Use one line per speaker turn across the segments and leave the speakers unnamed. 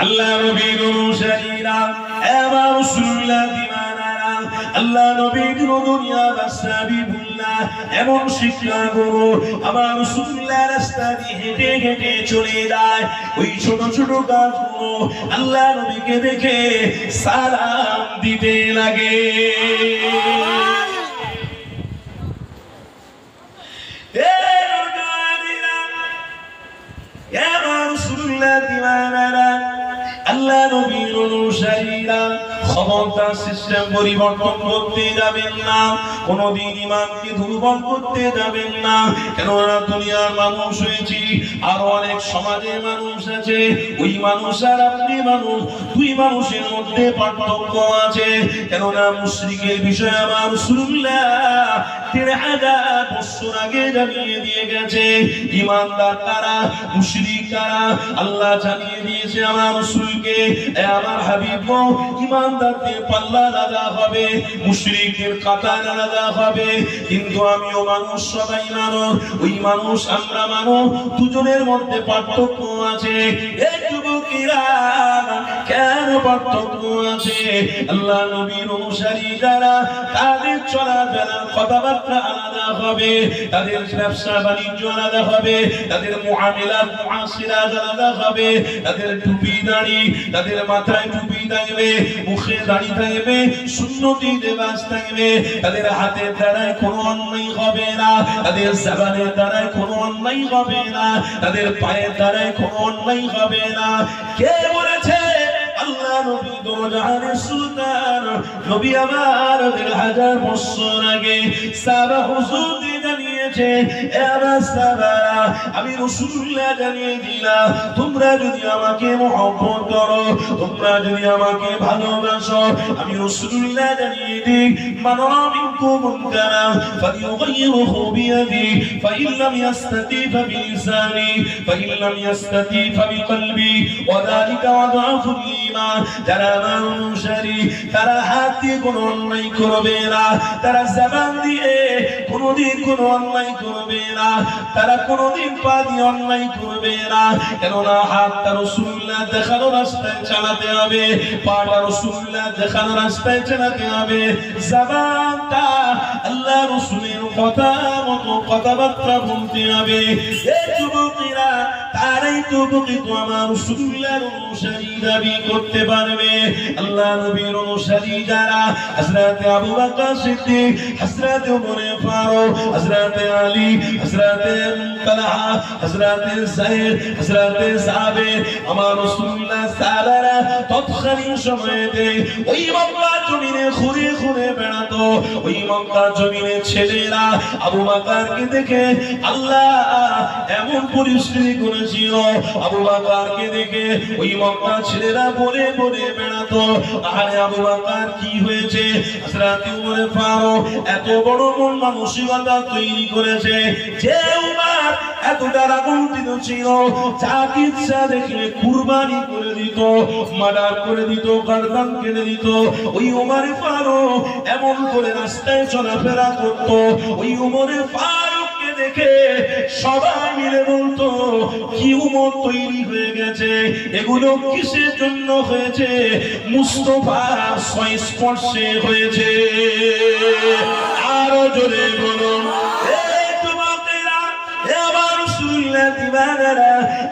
আল্লাহ নবীর অনুসারীরা এবার রাসূলুল্লাহ দিওয়ানারা আল্লাহ নবীর দুনিয়া বাসাবিবুল্লাহ এমন শিক্ষা গুরু আমার রাসূলুল্লাহ রাস্তা দিয়ে হেঁটে হেঁটে চলে যায় ওই ছোট ছোট গাছগুলো আল্লাহ নবীকে দেখে সালাম দিতে লাগে। আল্লাহ নবীর অনুসারীরা ক্ষমতার সিস্টেম পরিবর্তন করতে যাবেন না, কোনদিন ইমানকে দুর্বল করতে যাবেন না। কেননা দুনিয়ার মানুষ হয়েছি, আরো অনেক সমাজের মানুষ আছে, ওই মানুষ আর আপনি মানুষ, দুই মানুষের মধ্যে পার্থক্য আছে। কেননা মুশরিকের বিষয়ে আমার রাসূলুল্লাহ ১৩,০০০ বছর আগে জানিয়ে দিয়ে গেছে। ইমানদার কারা, মুশরিক কারা আল্লাহ জানিয়ে দিয়েছে আমার রাসূলকে। আমার হাবিব ইমানদারদের পাল্লা আলাদা হবে, মুশরিকদের কাতার আলাদা হবে। কিন্তু আমিও মানুষ, সবাই মানুষ, ওই মানুষ আমরা মানুষ, দুজনের মধ্যে পার্থক্য আছে। এই যুবকেরা কেন পার্থক্য আছে? আল্লাহ নবীর অনুসারী যারা, তাদের চলাফেরার কথাবার্তা আলাদা হবে, তাদের ব্যবসা বাণিজ্য আলাদা হবে, তাদের মুআমিলাত মুআশিরাত আলাদা হবে, তাদের টুপি দাড়ি, তাদের মাথায় টুপি থাকবে, মুখে দাড়ি থাকবে, সুন্নতি লিবাস থাকবে, তাদের হাতের দ্বারায় কোনো অন্যায় হবে না, তাদের জবানের দ্বারায় কোনো অন্যায় হবে না, তাদের পায়ের দ্বারায় কোনো অন্যায় হবে না। কে বলেছে? আল্লাহ নবী দোজাহানের সুলতান নবী আমার ১৫০০ বছর আগে সাহাবা হুজুর জানিয়েছে, আমি রাসূলুল্লাহ জানিয়ে দিলাম, তোমরা যদি আমাকে মহব্বত করো, তোমরা যদি আমাকে ভালোবাসো, আমি রাসূলুল্লাহ জানিয়ে দিই, মান রাআ মিনকুম মুনকারান ফালিয়ুগাইয়িরহু বিয়াদি ফাইন লাম ইয়াসতাতি ফাবিলিসানি ফাইন লাম ইয়াসতাতি ফাবিকলবি ওয়া যালিকা আযআফুল ঈমান। যারা আমার অনুসারী তারা হাত দিয়ে কোনো অন্যায় করবে না, তারা জবান দিয়ে কোনোদিন কোনো অন্যায় করবে না, তারা কোনোদিন পা দিয়ে অন্যায় করবে না। কেননা হাতটা রাসূলুল্লাহ দেখানো রাস্তায় চালাতে হবে, পাটা রাসূলুল্লাহ দেখানো রাস্তায় চালাতে হবে, জবানটা আল্লাহ রাসূলের কথা মতো কথাবার্তা বলতে হবে। এই যুবকেরা তারাই তো প্রকৃত আমার রাসূলুল্লাহর অনুসারী দাবি করতে পারবে। আল্লাহ নবীর অনুসারী যারা, হযরত আবু বকর সিদ্দিক, হযরত ওমর ফারুক, হযরত আলী, হযরত তালহা, হযরত যায়েদ, হযরত সাবির, আমার রাসূলুল্লাহ সাহাবারা তৎকালীন সময়েতে ওই মক্কা জমিনে ঘুরে ঘুরে বেড়াতো। ওই মক্কা জমিনে ছেলেরা আবু বকরকে দেখে আল্লাহ এমন পরিস্থিতি করেছিল, আবু বকরকে দেখে ওই মক্কা ছেলেরা বলে বলে বেড়াতো, আরে আবু বকর কি হয়েছে? হযরত ওমর ফারুক এত বড় মন মানসিকতা তৈরি করেছে যে উমর এত দ্বারাবন্তিত ছিল, যা ইচ্ছা দেখলে কুরবানি করে দিত, মার্ডার করে দিত, গর্দান কেটে দিত। ওই ওমর ফারুক এমন করে রাস্তায় চলাফেরা করত। ওই ওমর ফারুককে দেখে সবাই মিলে বলতো, কি উমর তৈরি হয়ে গেছে, এগুলো কিসের জন্য হয়েছে? মুস্তাফার সংস্পর্শে হয়েছে। আরো জোরে বলুন।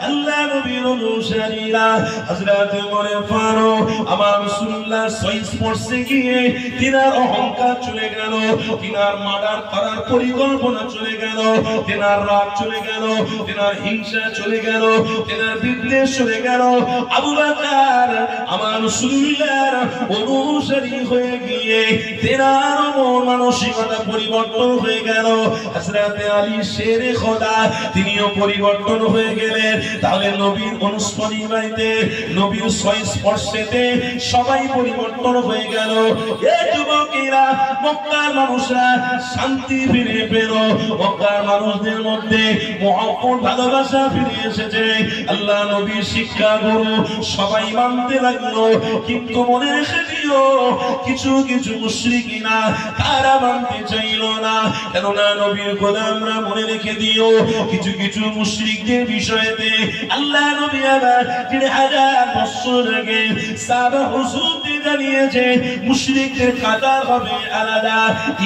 আল্লাহ নবীর অনুসারীরা, হযরত ওমর ফারুক আমার রাসূলুল্লাহ সংস্পর্শে গিয়ে তিনার অহংকার চলে গেল, তিনার মার্ডার করার পরিকল্পনা চলে গেল, তিনার রাগ চলে গেল, তিনার হিংসা চলে গেল, তিনার বিদ্বেষ চলে গেল। আবু বকর আমার রাসূলুল্লাহর অনুসারী হয়ে গিয়ে তিনার মন মানসিকতা পরিবর্তন হয়ে গেল। হযরত আলী শেরে খোদা তিনিও পরিবর্তন হয়ে গেলেন। তাহলে নবীর অনুসরণী বাড়িতে, নবীর সংস্পর্শেতে সবাই পরিবর্তন হয়ে গেল। এই যুবকেরা, মক্কার মানুষরা শান্তি ফিরে পেল, মক্কার মানুষদের মধ্যে মহব্বত ভালোবাসা ফিরে এসেছে। আল্লাহ নবীর শিক্ষা গুরু সবাই মানতে লাগলো। কিন্তু মনে রেখে দিও দিও। কিছু কিছু মুশরিকিনা তারা মানতে চাইল না, কেননা নবীর কথা আমরা মনে রেখে দিও। কিছু কিছু মুশরিকদের বিষয়েতে আল্লাহ নবী আবার 3000 বছর আগে সাহাবা হুজুরদের জানিয়েছে মুশরিকদের কাতার হবে আলাদা,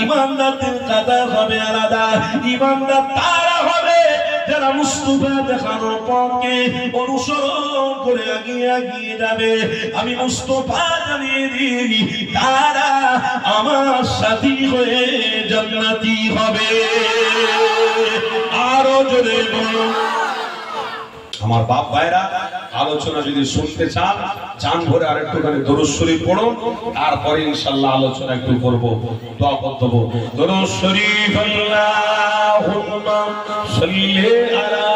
ঈমানদারদের কাতার হবে আলাদা। ঈমানদার তারা হবে যারা মুস্তাফা দেখানো পথকে অনুসরণ করে এগিয়ে এগিয়ে যাবে। আমি মুস্তাফা জানিয়ে দিই তারা আমার সাথী হয়ে জান্নাতি হবে। আরো জোরে বলো। আমার বাপ ভাইরা, আলোচনা যদি শুনতে চান চান ভরে আরেকটুখানি দরুদ শরীফ পড়ুন, তারপরে ইনশাআল্লাহ আলোচনা একটু করব, দোয়া করতে হবে। দরুদ শরীফ আল্লাহুম্মা সাল্লি আলা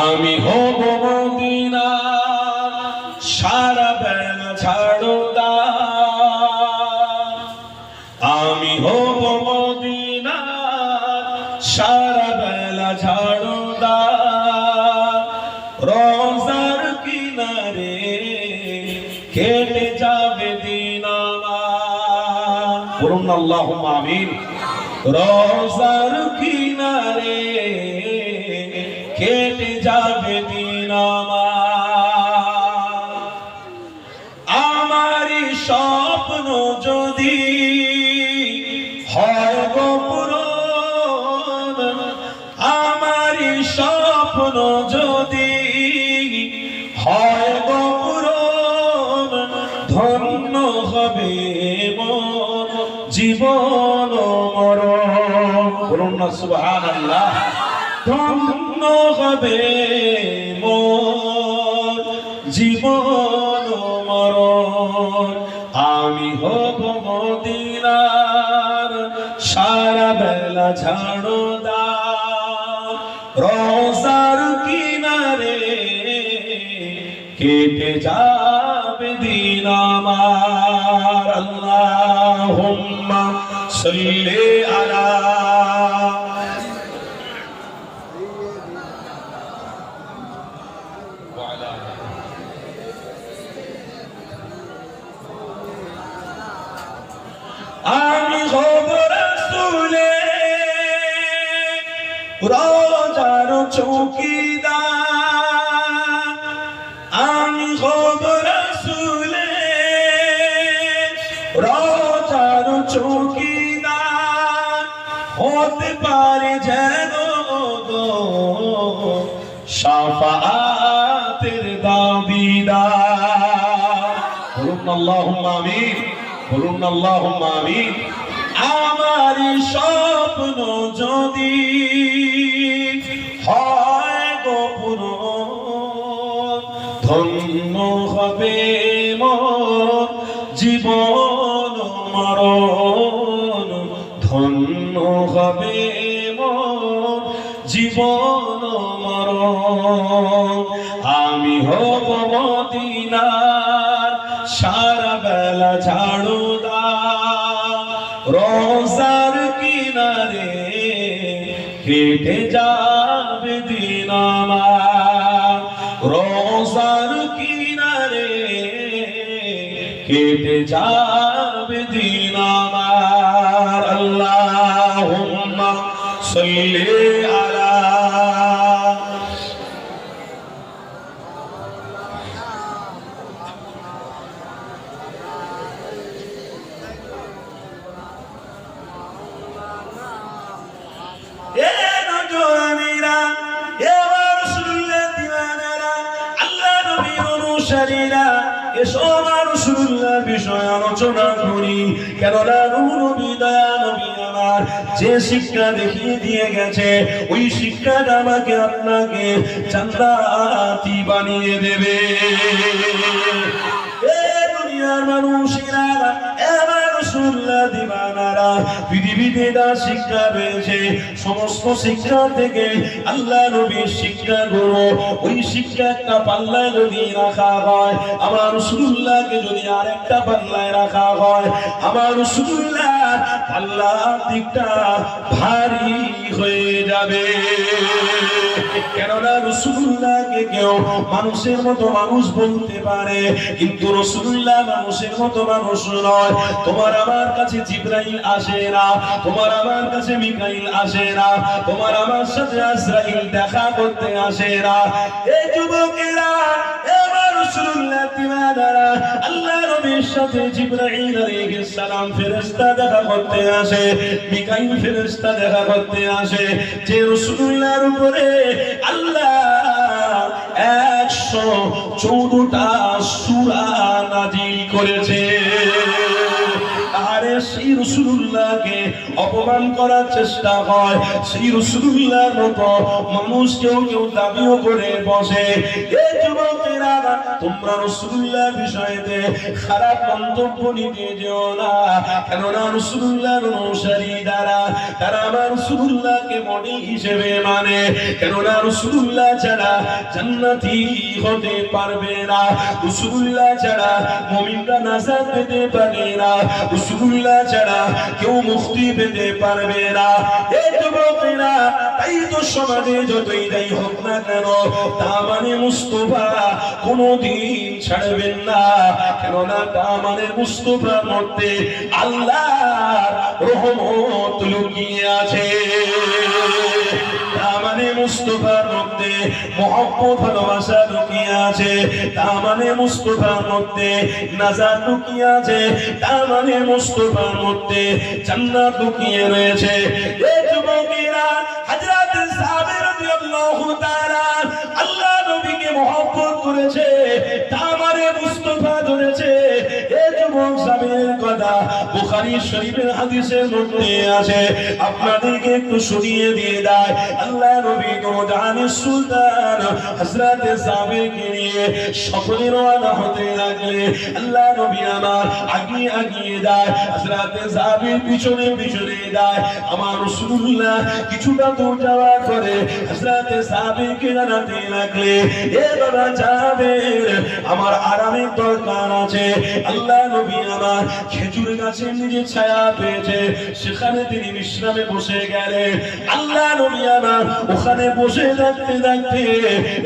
আমি হব মদিনার সারা বেলা ঝাড়ুদার, আমি হব মদিনার সারা বেলা ঝাড়ুদার। রোজার কিনারে কেটে যাবে দিন আমার, বলুন আল্লাহুম্মা আমিন। রোজার কিনারে কেটে যাবে দিন আমারি স্বপ্ন যদি হয় গো পূরণ, আমারি স্বপ্ন যদি হয় গো পূরণ, ধন্য হবে মোর জীবন মরণ, বলুন না সুবহানাল্লাহ। ধন্য হবে মোর জীবন মরণ, আমি হব মদিনার সারা বেলা ঝাড়ুদার। রোজার কিনারে কেটে যাবে দিন আমার, আল্লাহুম্মা সাল্লি আলা আমি হব রাসূলের রোজার চৌকিদার, আমি হব রাসূলের রোজার চৌকিদার। হতে পারে যেন গো শাফাআতের দাবিদার, বলুন আল্লাহুম্মা আমিন, বলুন আল্লাহুম্মা আমিন। আমার স্বপ্ন যদি হয় গো পূরণ, ধন্য হবে মোর জীবন মরণ, ধন্য হবে মোর জীবন মরণ। আমি হব মদিনার সারা বেলা ঝাড়ুদার। রোজার কিনারে কেটে যাবে দিন আমার, রোজার কিনারে কেটে যাবে দিন আমার, আল্লাহুম্মা সাল্লি আলা বিষয় আলোচনা করি। কেননা নবী দয়া নবী আমার যে শিক্ষা দেখিয়ে দিয়ে গেছে, ওই শিক্ষাটা আমাকে আপনাকে জান্নাতি বানিয়ে দেবে। দুনিয়ার মানুষেরা এবার রাসূলুল্লাহ দিবানারা পৃথিবীতে যা শিক্ষা রয়েছে সমস্ত শিক্ষা থেকে আল্লাহ নবীর শিক্ষাগুলো, ওই শিক্ষা একটা পাল্লায় যদি রাখা হয়, আমার রাসূলুল্লাহকে যদি আরেকটা পাল্লায় রাখা হয়, আমার রাসূলুল্লাহ পাল্লার দিকটা ভারী হয়ে যাবে। কেননা রাসূলুল্লাহকে কেউ মানুষের মতো মানুষ বলতে পারে, কিন্তু রাসূলুল্লাহ মানুষের মতো মানুষ নয়। তোমার আমার কাছে জিবরাইল আসে না, তোমার আমার কাছে মিকাইল আসে না, তোমার আমার সাথে আজরাইল দেখা করতে আসে না। এই যুবকেরা, আমার রাসূলুল্লাহ দিওয়ানারা, আল্লাহ নবীর সাথে জিবরাইল আলাইহিস সালাম ফেরেশতা দেখা করতে আসে, মিকাইল ফেরেশতা দেখা করতে আসে। যে রাসূলুল্লাহর উপরে আল্লাহ 114টা সূরা নাজিল করেছে। আরে সেই রাসূলুল্লাহকে অপমান করার চেষ্টা হয়, সেই রাসূলুল্লাহর মতো মানুষ কেউ কেউ দাবিও করে বসে। এই যুবকেরা, তোমরা রাসূলুল্লাহর বিষয়েতে খারাপ মন্তব্য নিতে যেও না, কেননা রাসূলুল্লাহর অনুসারী যারা, তারা আমার রাসূলুল্লাহকে মডেল হিসেবে মানে। কেননা রাসূলুল্লাহ ছাড়া জান্নাতি হতে পারবে না, রাসূলুল্লাহ ছাড়া মুমিনরা নাজাত পেতে পারে না, রাসূলুল্লাহ ছাড়া কেউ মুক্তি পেতে পারবে না। এই যুবকেরা, তাই তো সমাজে যতই যাই হোক না কেন, দামানে মুস্তাফা কোনদিন ছাড়বেন না। কেননা দামানে মুস্তাফার মধ্যে আল্লাহর রহমত লুকিয়ে আছে, দামানে মুস্তাফার মধ্যে মহব্বত ভালোবাসা লুকিয়ে আছে, দামানে মুস্তাফার মধ্যে নাজাত লুকিয়ে আছে, দামানে মুস্তাফার মধ্যে জান্নাত লুকিয়ে রয়েছে। এই যুবকেরা, হযরত সাহাবী রাদিয়াল্লাহু তাআলা আল্লাহ নবীকে মহব্বত করেছে, দামানে মুস্তাফা ধরেছে। এই যুবক সাহাবীর কথা বুখারী শরীফের হাদিসের মধ্যে আছে, আপনাদেরকে একটু শুনিয়ে দিয়ে দেয়। আল্লাহ নবী জাহানের সুলতান হযরত সাহাবীকে নিয়ে সকলে রওনা হতে লাগলে, আল্লাহ নবী আমার আগিয়ে আগিয়ে যায়, হযরত সাহাবীর পিছনে পিছনে যায়। আমার রাসূলুল্লাহ কিছুটা দূর যাওয়ার পরে হযরত সাহাবীকে জানাতে লাগলে, এ বাবা জাবের, আমার আরামের দরকার আছে। আল্লাহ নবী আমার খেজুর গাছের নিচে ছায়া পেয়েছে, সেখানে তিনি বিশ্রামে বসে গেলেন। আল্লাহ নবী আমার ওখানে বসে থাকতে থাকতে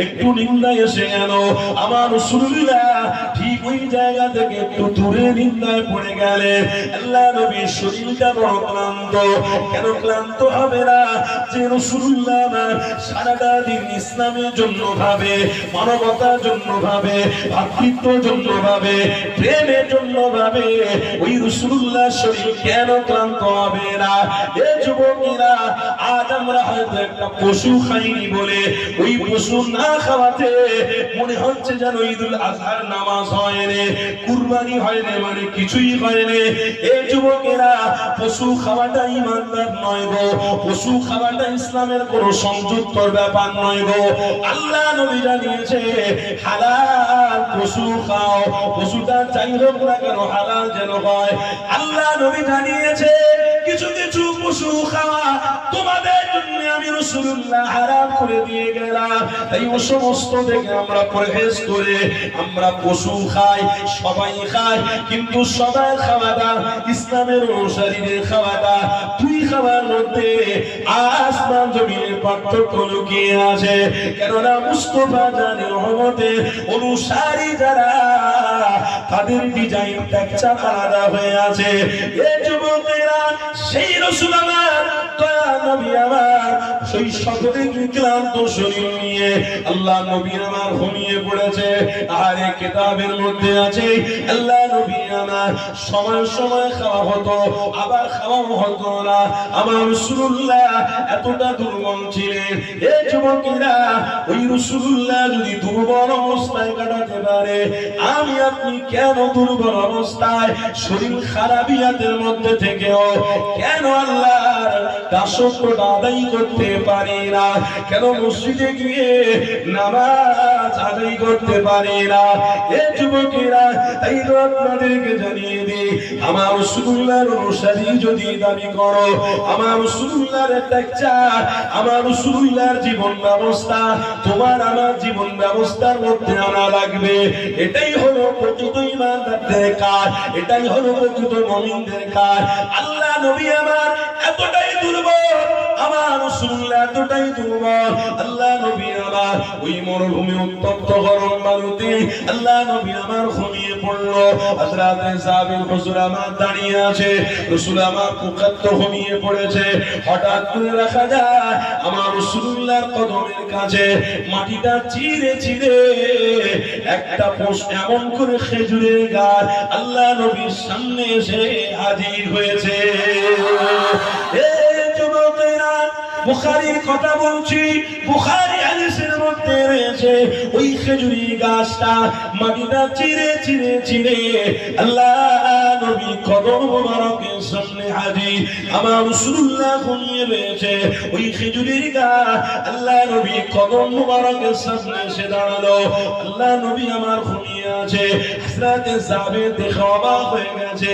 একটু নিন্দা এসে গেল। আমার রাসূলুল্লাহ ঠিক ওই জায়গা থেকে একটু দূরে নিন্দায় পড়ে গেলেন। আল্লাহ নবীর শরীরটা বড় ক্লান্ত। কেন ক্লান্ত হবে না? যে রাসূলুল্লাহ আমার সারাটা দিন ইসলামের জন্য ভাবে, মানবতার জন্য ভাবে, ভাতৃত্বের জন্য ভাবে, প্রেমের জন্য ভাবে, ওই রাসূলুল্লাহ শরীর কেন ক্লান্ত হবে না? এ যুবকেরা, আজ আমরা হয়তো একটা পশু খাইনি বলে ওই পশু না খাওয়াতে মনে হচ্ছে যেন ঈদুল আজহার নামাজ হয়নি, কুরবানি হয়নি, মানে কিছুই হয়নি। এই যুবকেরা, পশু খাওয়াটা ঈমানদার নয় গো, পশু খাওয়াটা ইসলামের কোনো সংযুক্তর ব্যাপার নয় গো। আল্লাহ নবী জানিয়েছে হালাল পশু খাও, পশুটা যাই হোক না কেন হালাল যেন হয়। আল্লাহ নবী জানিয়েছে কিছু কিছু পশু খাওয়া তোমাদের জন্য আমি রাসূলুল্লাহ হারাম করে দিয়ে গেলাম। তাই ও সমস্ত থেকে আমরা পরহেজ করে আমরা পশু খাই, সবাই খায়, কিন্তু সবার খাওয়াটা, ইসলামের অনুসারীদের খাওয়াটা, দুই খাওয়ার মধ্যে আসমান জমিনের পার্থক্য লুকিয়ে আছে। কেননা মুস্তাফা জানের রহমতে অনুসারী যারা, তাদের ডিজাইন টেকচার আলাদা হয়ে আছে। এই যুবকেরা, সেই রাসূল আমার, দয়া নবী আমার, সেই সকলে ক্লান্ত শরীর নিয়ে আল্লাহ নবী আমার ঘুমিয়ে পড়েছে। আর এই কিতাবের মধ্যে আছে আল্লাহ নবী আমার সময় সময় খাওয়া হতো, আবার খাওয়া হতো না। আমার রাসূলুল্লাহ এতটা দুর্বল ছিলেন। এই যুবকেরা, ওই রাসূলুল্লাহ যদি দুর্বল অবস্থায় কাটাতে পারে, আমি আপনি কেন দুর্বল অবস্থায় শরীর খারাপিয়াতের মধ্যে থেকেও কেন আল্লাহর দাসত্বটা আদায় করতে পারি না? কেন মসজিদে গিয়ে নামাজ আদায় করতে পারি না? এ যুবকেরা, তাই তো আপনাদেরকে জানিয়ে দিই, আমার রাসূলুল্লাহর অনুসারী যদি দাবি করো, আমার রাসূলুল্লাহর ত্যাগচার, আমার রাসূলুল্লাহর জীবন ব্যবস্থা তোমার আমার জীবন ব্যবস্থার মধ্যে আনা লাগবে। এটাই হলো প্রকৃত ঈমানদারদের কাজ, এটাই হলো প্রকৃত মুমিনদের কাজ। আল্লাহ নবী আমার এতটাই দুর্বল, আমার রাসূলুল্লাহ এতটাই দুর্বল, আল্লাহ নবী আমার ওই মরুভূমি উত্তপ্ত গরম বালুতে আল্লাহ নবী আমার ঘুমিয়ে পড়লো। হযরতে সাবির হুজুর আমার দাঁড়িয়ে আছে, রাসূল আমার কুকাত্ত ঘুমিয়ে পড়েছে। হঠাৎ করে দেখা যায় আমার রাসূলুল্লাহর কদমের কাছে মাটিটা চিরে চিরে একটা পোস্ট এমন করে খেজুরের গাছ আল্লাহ নবীর সামনে এসে হাজির হয়েছে। বুখারীর কথা বলছি, বুখারী হাদিসের মধ্যে রয়েছে ওই খেজুরি গাছটা মাটিটা চিরে চিরে চিরে আল্লাহ নবী কদম মোবারকের সামনে হাজির। আমার রাসূলুল্লাহ ঘুমিয়ে রয়েছে, ওই খেজুরির গাছ আল্লাহ নবী কদম মোবারকের সামনে এসে দাঁড়ালো। আল্লাহ নবী আমার ঘুমিয়ে আছে। হযরতে সাহাবী দেখে অবাক হয়ে গেছে,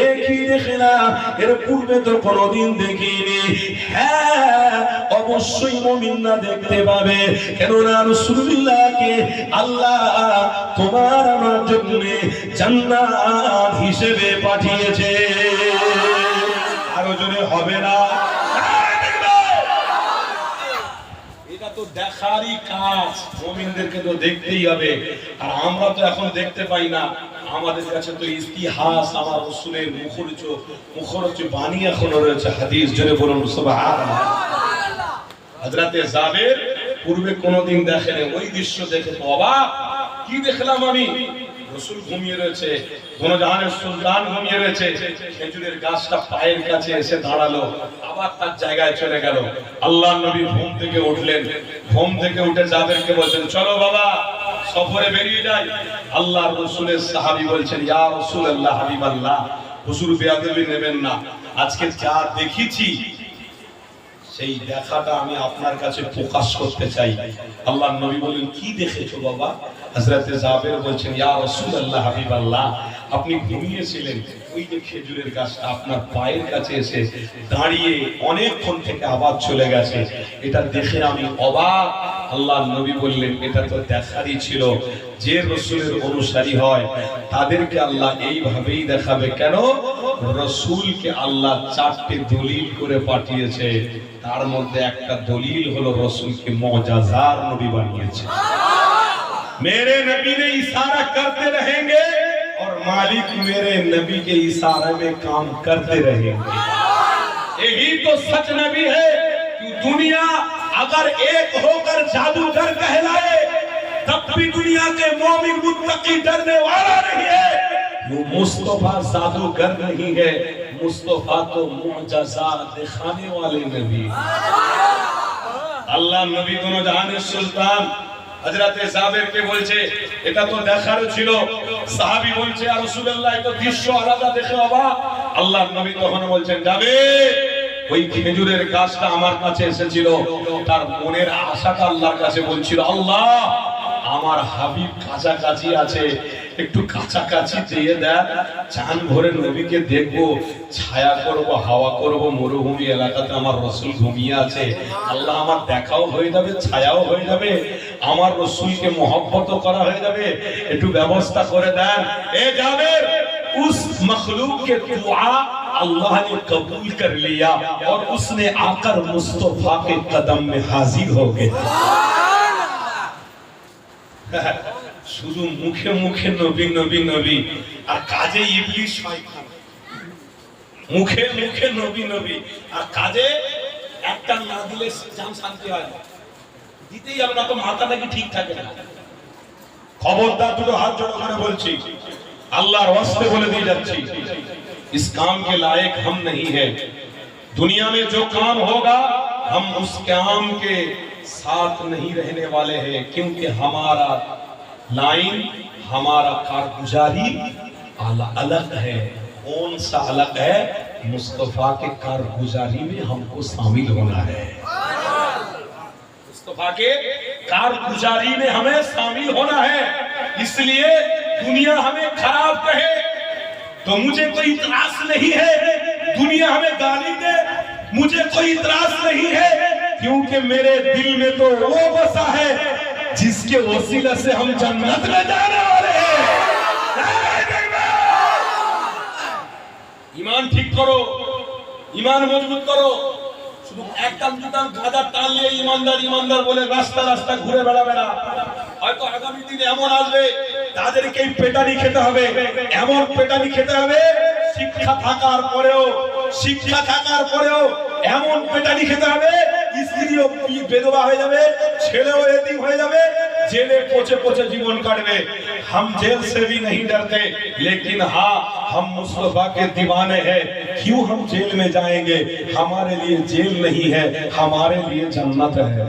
এ কি দেখলাম, এর পূর্বে তো কোনোদিন দেখিনি। হ্যাঁ, অবশ্যই মুমিনরা দেখতে পাবে, কেননা রাসূলুল্লাহকে আল্লাহ তোমার আমার জন্য জান্নাত হিসেবে পাঠিয়েছে। আরো জোরে হবে না? এটা তো দেখারই কাজ, মুমিনদেরকে তো দেখতেই হবে। আর আমরা তো এখন দেখতে পাই না, আমাদের কাছে তো ইতিহাস আমার রাসূলের মুখরোচ বাণী এখনো রয়েছে, হাদিস। জোরে বলুন সুবহানাল্লাহ। হযরতে জাবের পূর্বে কোনোদিন দেখেনি, ওই দৃশ্য দেখে তো অবাক, কি দেখলাম আমি, রাসূল ঘুমিয়ে রয়েছে, দোনোজাহানের সুলতান ঘুমিয়ে রয়েছে, খেজুরের গাছটা পায়ের কাছে এসে দাঁড়ালো, আবার তার জায়গায় চলে গেল। আল্লাহর নবী ঘুম থেকে উঠলেন, ঘুম থেকে উঠে জাবেরকে বলছেন, চলো বাবা সফরে বেরিয়ে যাই। আল্লাহর রাসূলের সাহাবী বলছেন, ইয়া রাসূলুল্লাহ, হাবিবাল্লাহ, হুজুর বেয়াদবি নেবেন না, আজকে যা দেখেছি সেই দেখাটা আমি আপনার কাছে প্রকাশ করতে চাই। আল্লাহর নবী বলেন, কি দেখেছো বাবা? হযরতে জাবের বলছেন, ইয়া রাসূলুল্লাহ, হাবিবাল্লাহ, আপনি ঘুমিয়েছিলেন, ওই যে খেজুরের গাছটা আপনার পায়ের কাছে এসে দাঁড়িয়ে অনেকক্ষণ থেকে আবার চলে গেছে, এটা দেখে আমি অবাক। আল্লাহর নবী বললেন, এটা তো দেখারই ছিল, যে রাসূলের অনুসারী হয় তাদেরকে আল্লাহ এইভাবেই দেখাবে। কেন? রাসূলকে আল্লাহ 4টে দলিল করে পাঠিয়েছে, তার মধ্যে একটা দলিল হলো রাসূলকে মুআজিজার নবী বানিয়েছে। मेरे नबी ने इशारा करते रहेंगे और मालिक मेरे नबी के इशारे में काम करते रहेंगे। यही तो सच नबी है कि दुनिया अगर एक होकर जादूगर कहलाए तब भी दुनिया के मोमिन मुत्तकी डरने वाला नहीं है। वो मुस्तफा जादूगर नहीं है, मुस्तफा तो मुआजिजा दिखाने वाले नबी। अल्लाह नबी दोनों जहाনের सुल्तान হযরতে জাবেরকে বলছে, এটা তো দেখারও ছিল। সাহাবী বলছে, ইয়া রাসূলুল্লাহ, এটা দৃশ্য আলাদা, দেখে অবাক। আল্লাহর নবী তখন বলছেন, জাবের, ওই খেজুরের গাছটা আমার কাছে এসেছিল, তার মনের আশাটা আল্লাহর কাছে বলছিল, আল্লাহ আমার হাবিব কাছাকাছি আছে, একটু কাছাকাছি দিয়ে দেন, চান ভরে নবীকে দেখবো, ছায়া করব, হাওয়া করব, মরুভূমি এলাকাতে আমার রাসূল ঘুমিয়ে আছে, আল্লাহ আমার দেখাও হয়ে যাবে, ছায়াও হয়ে যাবে, আমার রাসূলকে মহব্বতও করা হয়ে যাবে, একটু ব্যবস্থা করে দেন। এ জাবের, उस मखलूक के दुआ अल्लाह ने कबूल कर लिया और उसने आकर मुस्तफा के कदम में हाजिर हो गया। শুধু মুখে মুখে নবী নবী নবী, আর কাজে ইবলিস শয়তান। মুখে মুখে নবী নবী, আর কাজে একটা না দিলে জান শান্তি হয় না, দিতেই হবে না তো মাথাটা কি ঠিক থাকে না। খবরদার, দুটো হাত জোড় করে বলছি, अल्लाह वास्ते बोले दी जाती, इस काम के लायक हम नहीं है। दुनिया में जो काम होगा हम उस काम के साथ नहीं रहने वाले हैं, क्योंकि हमारा लाइन, हमारा कारगुजारी अलग है। कौन सा अलग है? मुस्तफा के कारगुजारी में हमको शामिल होना है। मुस्तफा के कारगुजारी में हमें शामिल होना है। इसलिए दुनिया हमें खराब कहे तो मुझे कोई इतराज नहीं है, दुनिया हमें गाली दे मुझे कोई इतराज नहीं है, क्योंकि मेरे दिल में तो वो बसा है जिसके वसीला से हम जन्नत में जाने वाले हैं। ईमान ठीक करो, ईमान मजबूत करो। শুধু একটা দুটার গাদা টানলে ইমানদার ইমানদার বলে রাস্তা রাস্তা ঘুরে বেড়াবে না। হয়তো আগামী দিনে এমন আসবে তাদেরকেই পেটানি খেতে হবে, এমন পেটানি খেতে হবে শিক্ষা থাকার পরেও এমন পেটানি খেতে হবে স্ত্রীও বেদবা হয়ে যাবে, ছেলেও এতিম হয়ে যাবে, जेले पोचे पोचे जीवन काटवे। हम जेल से भी नहीं डरते, लेकिन हाँ हम मुस्तफा के दीवाने हैं। क्यों हम जेल में जाएंगे? हमारे लिए जेल नहीं है, हमारे लिए जन्नत है।